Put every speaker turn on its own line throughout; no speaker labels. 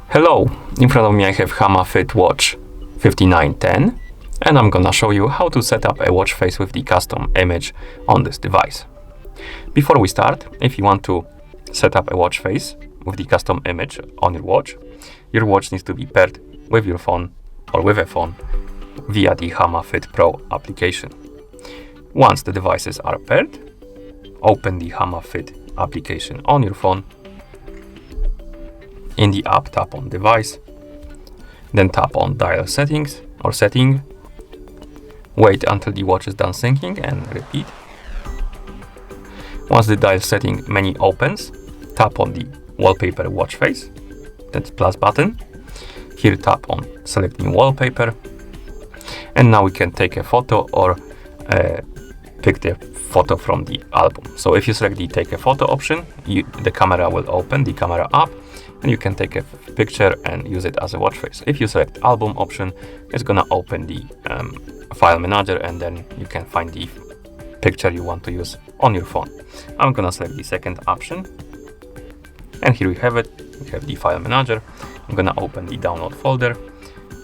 Hello, in front of me I have Hama Fit Watch 5910, and I'm gonna show you how to set up a watch face with the custom image on this device. Before we start, if you want to set up a watch face with the custom image on your watch needs to be paired with your phone or with a phone via the Hama Fit Pro application. Once the devices are paired, open the Hama Fit application on your phone. In the app, tap on Device, then tap on Dial Settings or Setting. Wait until the watch is done syncing and repeat. Once the dial setting menu opens, tap on the Wallpaper Watch Face, that's plus button. Here tap on Select New Wallpaper, and now we can take a photo or pick the photo from the album. So if you select the Take a Photo option, the camera will open, the camera app, and you can take a picture and use it as a watch face. If you select Album option, it's gonna open the file manager, and then you can find the picture you want to use on your phone. I'm gonna select the second option, and here we have it. We have the file manager. I'm gonna open the download folder,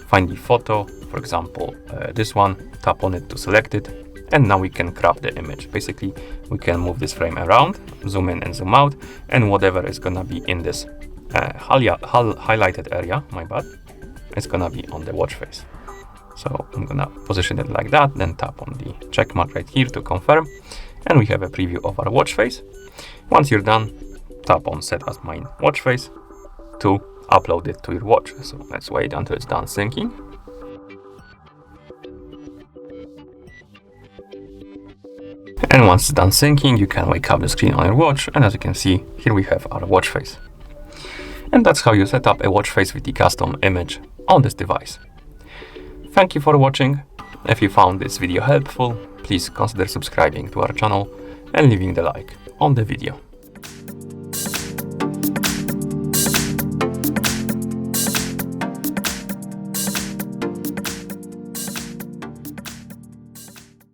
find the photo, for example this one, tap on it to select it, and now we can crop the image. Basically, we can move this frame around, zoom in and zoom out, and whatever is gonna be in this highlighted area, it's gonna be on the watch face. So I'm gonna position it like that, then tap on the check mark right here to confirm, and we have a preview of our watch face. Once you're done, tap on Set as Main Watch Face to upload it to your watch. So let's wait until it's done syncing. And once it's done syncing, you can wake up the screen on your watch, and as you can see, here we have our watch face. And that's how you set up a watch face with the custom image on this device. Thank you for watching. If you found this video helpful, please consider subscribing to our channel and leaving the like on the video.